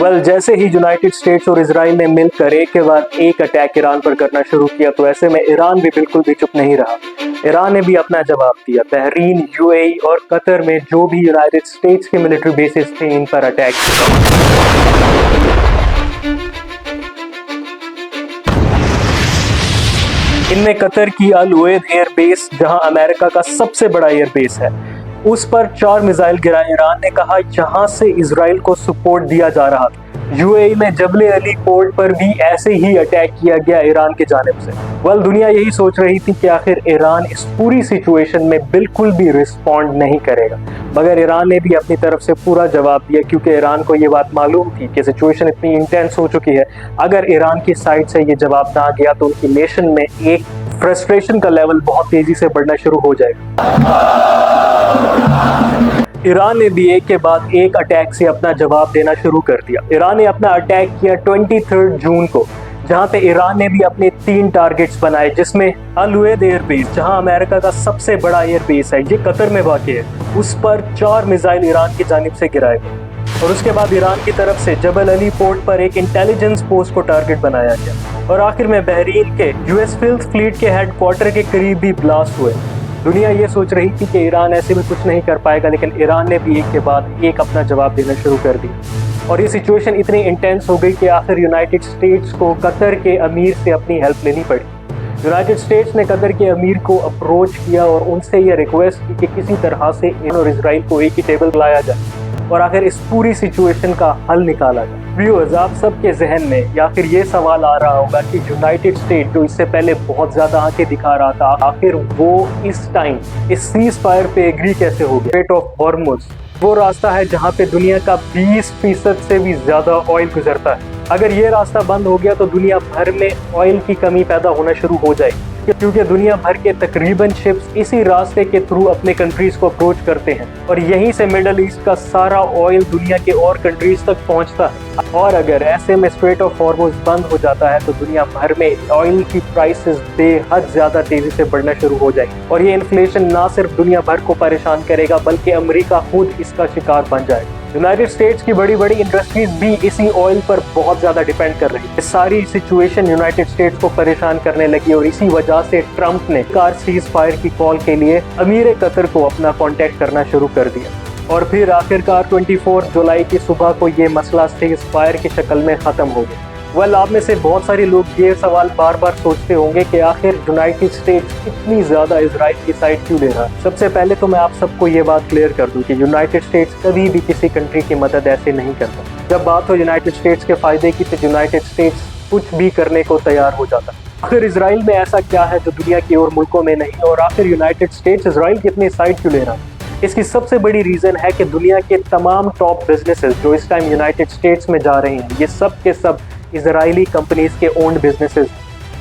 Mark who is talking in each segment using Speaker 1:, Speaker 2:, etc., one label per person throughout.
Speaker 1: जैसे ही United states और Israel ने मिलकर एक के बाद एक अटैक ईरान पर करना शुरू किया, तो ऐसे में ईरान भी बिल्कुल भी चुप नहीं रहा। ईरान ने भी अपना जवाब दिया। बहरीन, यूएई और कतर में जो भी यूनाइटेड स्टेट्स के मिलिट्री बेसिस थे, इन पर अटैक किया। इनमें कतर की अल उवैद एयर बेस, जहां अमेरिका का सबसे बड़ा एयर बेस है, उस पर 4 मिसाइल गिराए ईरान ने, कहा जहां से इजराइल को सपोर्ट दिया जा रहा था। यूएई में जबल अली पोर्ट पर भी ऐसे ही अटैक किया गया ईरान की जानिब से। दुनिया यही सोच रही थी कि आखिर ईरान इस पूरी सिचुएशन में बिल्कुल भी रिस्पॉन्ड नहीं करेगा, मगर ईरान ने भी अपनी तरफ से पूरा जवाब दिया, क्योंकि ईरान को ये बात मालूम थी कि सिचुएशन इतनी इंटेंस हो चुकी है। अगर ईरान की साइड से ये जवाब ना गया तो उनकी नेशन में एक फ्रस्ट्रेशन का लेवल बहुत तेजी से बढ़ना शुरू हो जाएगा। ईरान ने भी एक के बाद एक अटैक से अपना जवाब देना शुरू कर दिया। ईरान ने अपना अटैक किया 23 जून को, जहां पे ईरान ने भी अपने 3 टारगेट्स बनाए, जिसमें अल उवैद एयर बेस, जहां अमेरिका का सबसे बड़ा एयर बेस है, ये कतर में वाक़ है, उस पर 4 मिसाइल ईरान की जानिब से गिराए गए। और उसके बाद ईरान की तरफ से जबल अली पोर्ट पर एक इंटेलिजेंस पोस्ट को टारगेट बनाया गया। और आखिर में बहरीन के यूएस फिफ्थ फ्लीट के हेडक्वार्टर के करीब भी ब्लास्ट हुए। दुनिया ये सोच रही थी कि ईरान ऐसे भी कुछ नहीं कर पाएगा, लेकिन ईरान ने भी एक के बाद एक अपना जवाब देना शुरू कर दिया। और ये सिचुएशन इतनी इंटेंस हो गई कि आखिर यूनाइटेड स्टेट्स को कतर के अमीर से अपनी हेल्प लेनी पड़ी। यूनाइटेड स्टेट्स ने कतर के अमीर को अप्रोच किया और उनसे ये रिक्वेस्ट की कि किसी तरह से ईरान और इजराइल को एक ही टेबल पर लाया जाए और आखिर इस पूरी सिचुएशन का हल निकाला जाए। व्यूअर्स, आप सबके जहन में या फिर ये सवाल आ रहा होगा कि यूनाइटेड स्टेट जो इससे पहले बहुत ज्यादा आंखें दिखा रहा था, आखिर वो इस टाइम इस सीज फायर पे एग्री कैसे हो गया। स्ट्रेट ऑफ हॉर्मुज़ वो रास्ता है जहाँ पे दुनिया का 20% से भी ज्यादा ऑयल गुजरता है। अगर ये रास्ता बंद हो गया तो दुनिया भर में ऑयल की कमी पैदा होना शुरू हो जाएगी, क्योंकि दुनिया भर के तकरीबन शिप्स इसी रास्ते के थ्रू अपने कंट्रीज को अप्रोच करते हैं और यहीं से मिडल ईस्ट का सारा ऑयल दुनिया के और कंट्रीज तक पहुंचता है। और अगर ऐसे में स्ट्रेट ऑफ हॉर्मुज़ बंद हो जाता है तो दुनिया भर में ऑयल की प्राइसेस बेहद ज्यादा तेजी से बढ़ना शुरू हो जाएगी और ये इन्फ्लेशन ना सिर्फ दुनिया भर को परेशान करेगा, बल्कि अमेरिका खुद इसका शिकार बन जाएगा। यूनाइटेड स्टेट्स की बड़ी बड़ी इंडस्ट्रीज भी इसी ऑयल पर बहुत ज्यादा डिपेंड कर रही है। सारी सिचुएशन यूनाइटेड स्टेट्स को परेशान करने लगी और इसी वजह से ट्रंप ने कार सीज फायर की कॉल के लिए अमीर कतर को अपना कांटेक्ट करना शुरू कर दिया। और फिर आखिरकार 24 जुलाई की सुबह को ये मसला सीज फायर की शक्ल में खत्म हो गया। आप में से बहुत सारे लोग ये सवाल बार बार सोचते होंगे कि आखिर यूनाइटेड स्टेट्स इतनी ज्यादा इजराइल की साइड क्यों ले रहा है। सबसे पहले तो मैं आप सबको ये बात क्लियर कर दूं कि यूनाइटेड स्टेट्स कभी भी किसी कंट्री की मदद ऐसे नहीं करता। जब बात हो यूनाइटेड स्टेट्स के फायदे की तो यूनाइटेड स्टेट्स कुछ भी करने को तैयार हो जाता है। आखिर इजराइल में ऐसा क्या है जो दुनिया की और मुल्कों में नहीं, और आखिर यूनाइटेड स्टेट्स इजराइल की अपनी साइड क्यों ले रहा है। इसकी सबसे बड़ी रीजन है कि दुनिया के तमाम टॉप बिजनेसेस जो इस टाइम यूनाइटेड स्टेट्स में जा रहे हैं, ये सब के सब इजरायली कंपनीज के ओन्ड बिजनेसेस।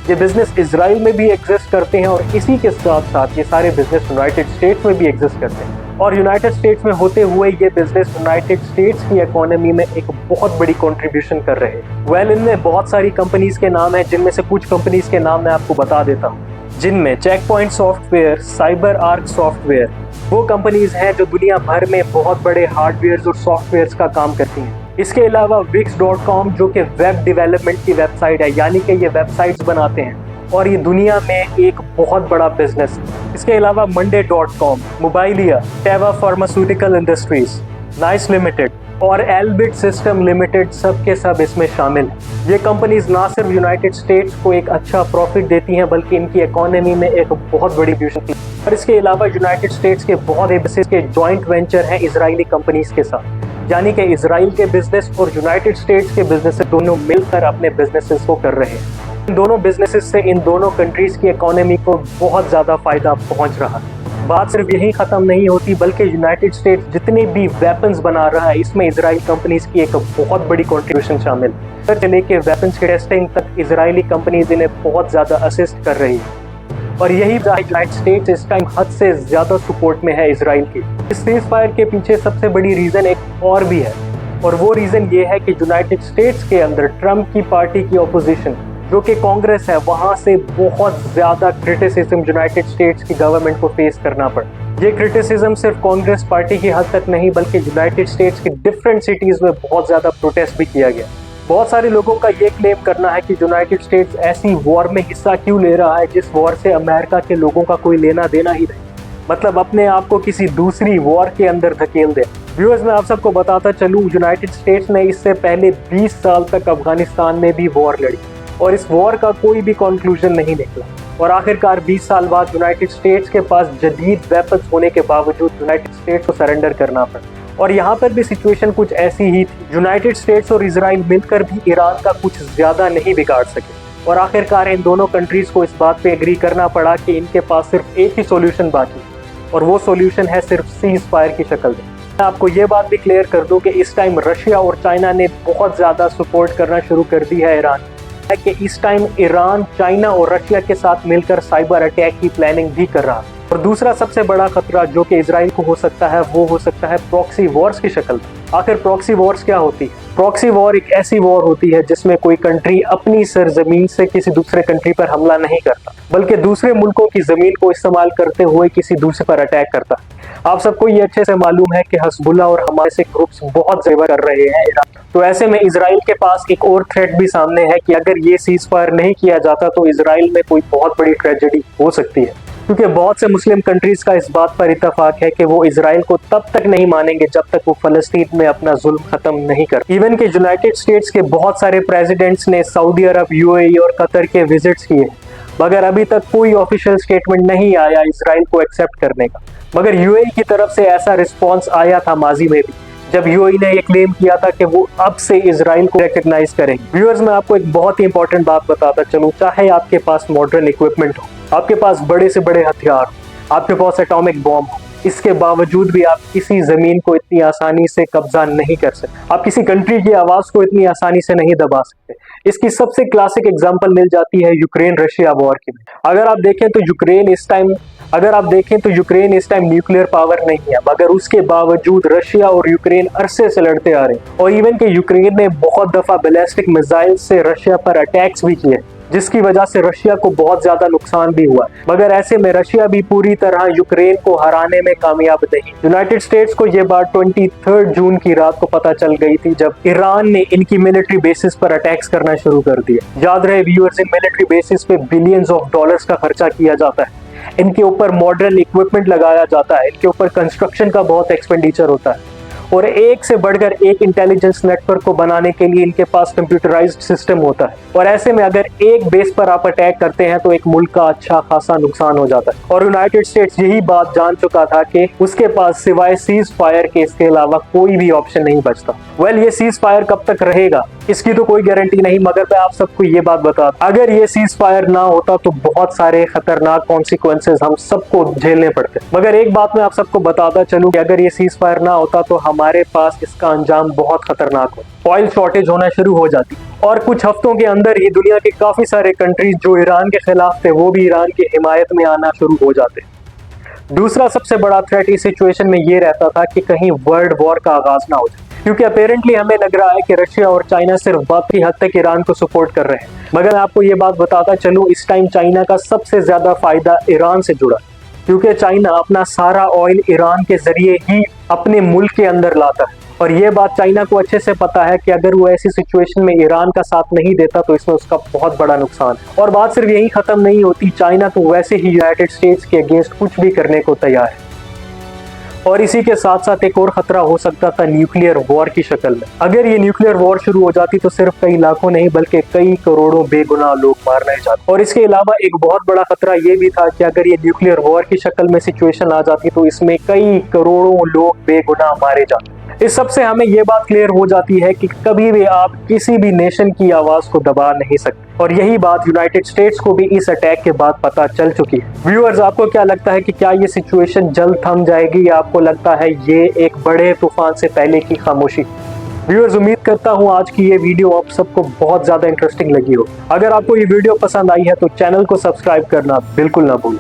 Speaker 1: ये बिजनेस इजराइल में भी एग्जिस्ट करते हैं और इसी के साथ साथ ये सारे बिजनेस यूनाइटेड स्टेट्स में भी एग्जिस्ट करते हैं। और यूनाइटेड स्टेट्स में होते हुए ये बिजनेस यूनाइटेड स्टेट्स की इकोनॉमी में एक बहुत बड़ी कंट्रीब्यूशन कर रहे हैं। इनमें बहुत सारी कंपनीज के नाम हैं, जिनमें से कुछ कंपनीज के नाम मैं आपको बता देता हूँ, जिनमें Check Point software, CyberArk software वो कंपनीज हैं जो दुनिया भर में बहुत बड़े हार्डवेयर और सॉफ्टवेयर का काम करती हैं। इसके अलावा Wix.com जो कि वेब डेवलपमेंट की वेबसाइट है, यानी कि ये वेबसाइट्स बनाते हैं और ये दुनिया में एक बहुत बड़ा बिजनेस है। इसके अलावा Monday.com, मोबाइलिया, टेवा फार्मास्यूटिकल इंडस्ट्रीज, नाइस लिमिटेड और एल्बिट सिस्टम लिमिटेड सब के सब इसमें शामिल हैं। ये कंपनीज ना सिर्फ यूनाइटेड स्टेट्स को एक अच्छा प्रॉफिट देती हैं, बल्कि इनकी इकोनॉमी में एक बहुत बड़ी कंट्रीब्यूशन। और इसके अलावा यूनाइटेड स्टेट्स के बहुत बिजनेस के जॉइंट वेंचर हैं इजरायली कंपनीज के साथ, यानी कि इजराइल के बिजनेस और यूनाइटेड स्टेट्स के बिजनेस दोनों मिलकर अपने बिजनेसेस को कर रहे हैं। इन दोनों बिजनेसेस से इन दोनों कंट्रीज की इकोनॉमी को बहुत ज़्यादा फायदा पहुंच रहा है। बात सिर्फ यही ख़त्म नहीं होती, बल्कि यूनाइटेड स्टेट्स जितने भी वेपन्स बना रहा है, इसमें इजराइल कंपनीज की एक बहुत बड़ी कंट्रीब्यूशन शामिल है। से लेके वेपन्स की टेस्टिंग तक इजरायली कंपनीज इन्हें बहुत ज़्यादा असिस्ट कर रही है और यही यूनाइटेड स्टेट्स इस टाइम हद से ज़्यादा सपोर्ट में है इजराइल की। इस सीज फायर के पीछे सबसे बड़ी रीज़न एक और भी है, और वो रीज़न ये है कि यूनाइटेड स्टेट्स के अंदर ट्रंप की पार्टी की ऑपोजिशन जो कि कांग्रेस है, वहां से बहुत ज्यादा क्रिटिसिज्म यूनाइटेड स्टेट्स की गवर्नमेंट को फेस करना पड़ा। ये क्रिटिसिज्म सिर्फ कांग्रेस पार्टी की हद तक नहीं बल्कि यूनाइटेड स्टेट्स की डिफरेंट सिटीज में बहुत ज्यादा प्रोटेस्ट भी किया गया। बहुत सारे लोगों का ये क्लेम करना है कि यूनाइटेड स्टेट्स ऐसी वॉर में हिस्सा क्यों ले रहा है जिस वॉर से अमेरिका के लोगों का कोई लेना देना ही नहीं, मतलब अपने आप को किसी दूसरी वॉर के अंदर धकेल दे। व्यूअर्स, मैं आप सबको बताता चलूं, यूनाइटेड स्टेट्स ने इससे पहले 20 साल तक अफगानिस्तान में भी वॉर लड़ी और इस वॉर का कोई भी कंक्लूजन नहीं निकला और आखिरकार 20 साल बाद यूनाइटेड स्टेट्स के पास जदीद वेपन्स होने के बावजूद यूनाइटेड स्टेट्स को सरेंडर करना पड़ा। और यहाँ पर भी सिचुएशन कुछ ऐसी ही थी। यूनाइटेड स्टेट्स और इजराइल मिलकर भी ईरान का कुछ ज्यादा नहीं बिगाड़ सके और आखिरकार इन दोनों कंट्रीज को इस बात पे एग्री करना पड़ा कि इनके पास सिर्फ एक ही सॉल्यूशन बाकी है और वो सॉल्यूशन है सिर्फ सीज फायर की शक्ल में। मैं आपको ये बात भी क्लियर कर दूं कि इस टाइम रशिया और चाइना ने बहुत ज्यादा सपोर्ट करना शुरू कर दी है ईरान कि इस टाइम ईरान चाइना और रशिया के साथ मिलकर साइबर अटैक की प्लानिंग भी कर रहा है। और दूसरा सबसे बड़ा खतरा जो कि इजराइल को हो सकता है वो हो सकता है प्रॉक्सी वॉर्स की शक्ल में। आखिर प्रॉक्सी वॉर्स क्या होती है? प्रॉक्सी वॉर एक ऐसी वॉर होती है जिसमें कोई कंट्री अपनी सरजमीन से किसी दूसरे कंट्री पर हमला नहीं करता बल्कि दूसरे मुल्कों की जमीन को इस्तेमाल करते हुए किसी दूसरे पर अटैक करता है। आप सबको ये अच्छे से मालूम है कि हिजबुल्लाह और हमारे से ग्रुप्स बहुत जेवर कर रहे हैं ईरान। तो ऐसे में इजराइल के पास एक और थ्रेट भी सामने है कि अगर ये सीज फायर नहीं किया जाता तो इजराइल में कोई बहुत बड़ी ट्रेजेडी हो सकती है, क्योंकि बहुत से मुस्लिम कंट्रीज का इस बात पर इत्तेफाक है कि वो इजराइल को तब तक नहीं मानेंगे जब तक वो फलस्तीन में अपना जुल्म खत्म नहीं कर। इवन के यूनाइटेड स्टेट्स के बहुत सारे प्रेसिडेंट्स ने सऊदी अरब, यूएई और कतर के विजिट्स किए, मगर अभी तक कोई ऑफिशियल स्टेटमेंट नहीं आया इजराइल को एक्सेप्ट करने का। मगर यूएई की तरफ से ऐसा रिस्पॉन्स आया था माजी में भी, जब यूएई ने ये क्लेम किया था कि वो अब से इजराइल को रिकॉग्नाइज करेंगे। व्यूअर्स, मैं आपको एक बहुत ही इंपॉर्टेंट बात बताता चलूं, चाहे आपके पास मॉडर्न इक्विपमेंट हो, आपके पास बड़े से बड़े हथियार हो, आपके पास एटॉमिक बॉम्ब हो, इसके बावजूद भी आप किसी जमीन को इतनी आसानी से कब्जा नहीं कर सकते। आप किसी कंट्री की आवाज को इतनी आसानी से नहीं दबा सकते। इसकी सबसे क्लासिक एग्जांपल मिल जाती है यूक्रेन रशिया वॉर की। अगर आप देखें तो यूक्रेन इस टाइम न्यूक्लियर पावर नहीं है, मगर उसके बावजूद रशिया और यूक्रेन अरसे से लड़ते आ रहे हैं और इवन के यूक्रेन ने बहुत दफा बैलिस्टिक मिसाइल से रशिया पर अटैक्स भी किए, जिसकी वजह से रशिया को बहुत ज्यादा नुकसान भी हुआ। मगर ऐसे में रशिया भी पूरी तरह यूक्रेन को हराने में कामयाब नहीं। यूनाइटेड स्टेट्स को यह बात 23 जून की रात को पता चल गई थी जब ईरान ने इनकी मिलिट्री बेसिस पर अटैक्स करना शुरू कर दिया। याद रहे व्यूअर्स, इन मिलिट्री बेसिस पे बिलियंस ऑफ डॉलर्स का खर्चा किया जाता है, इनके ऊपर मॉडर्न इक्विपमेंट लगाया जाता है, इनके ऊपर कंस्ट्रक्शन का बहुत एक्सपेंडिचर होता है और एक से बढ़कर एक इंटेलिजेंस नेटवर्क को बनाने के लिए इनके पास कंप्यूटराइज्ड सिस्टम होता है। और ऐसे में अगर एक बेस पर आप अटैक करते हैं तो एक मुल्क का अच्छा खासा नुकसान हो जाता है और यूनाइटेड स्टेट्स यही बात जान चुका था कि उसके पास सिवाय सीज फायर के इसके अलावा कोई भी ऑप्शन नहीं बचता। ये सीज फायर कब तक रहेगा इसकी तो कोई गारंटी नहीं, मगर मैं आप सबको ये बात बता, अगर ये सीज फायर ना होता तो बहुत सारे खतरनाक कॉन्सिक्वेंसेस हम सबको झेलने पड़ते। मगर एक बात मैं आप सबको बताता चलूं कि अगर ये सीज फायर ना होता तो हमारे पास इसका अंजाम बहुत खतरनाक हो। ऑयल शॉर्टेज होना शुरू हो जाती और कुछ हफ्तों के अंदर ही दुनिया के काफी सारे कंट्रीज जो ईरान के खिलाफ थे वो भी ईरान की हिमायत में आना शुरू हो जाते। दूसरा सबसे बड़ा थ्रेट इस सिचुएशन में ये रहता था कि कहीं वर्ल्ड वॉर का आगाज ना हो जाए, क्योंकि अपेरेंटली हमें लग रहा है कि रशिया और चाइना सिर्फ बाकी हद तक ईरान को सपोर्ट कर रहे हैं। मगर मैं आपको ये बात बताता चलूं, इस टाइम चाइना का सबसे ज्यादा फायदा ईरान से जुड़ा, क्योंकि चाइना अपना सारा ऑयल ईरान के जरिए ही अपने मुल्क के अंदर लाता है और ये बात चाइना को अच्छे से पता है कि अगर वो ऐसी सिचुएशन में ईरान का साथ नहीं देता तो इसमें उसका बहुत बड़ा नुकसान है। और बात सिर्फ यही खत्म नहीं होती, चाइना तो वैसे ही यूनाइटेड स्टेट्स के अगेंस्ट कुछ भी करने को तैयार है और इसी के साथ साथ एक और खतरा हो सकता था न्यूक्लियर वॉर की शक्ल में। अगर ये न्यूक्लियर वॉर शुरू हो जाती तो सिर्फ कई लाखों नहीं बल्कि कई करोड़ों बेगुनाह लोग मारने जाते। और इसके अलावा एक बहुत बड़ा खतरा ये भी था कि अगर ये न्यूक्लियर वॉर की शक्ल में सिचुएशन आ जाती तो इसमें कई करोड़ों लोग बेगुनाह मारे जाते। इस सब से हमें ये बात क्लियर हो जाती है कि कभी भी आप किसी भी नेशन की आवाज को दबा नहीं सकते और यही बात यूनाइटेड स्टेट्स को भी इस अटैक के बाद पता चल चुकी है। व्यूअर्स, आपको क्या लगता है कि क्या ये सिचुएशन जल्द थम जाएगी या आपको लगता है ये एक बड़े तूफान से पहले की खामोशी? व्यूअर्स, उम्मीद करता हूँ आज की ये वीडियो आप सबको बहुत ज्यादा इंटरेस्टिंग लगी हो। अगर आपको ये वीडियो पसंद आई है तो चैनल को सब्सक्राइब करना बिल्कुल ना भूलें।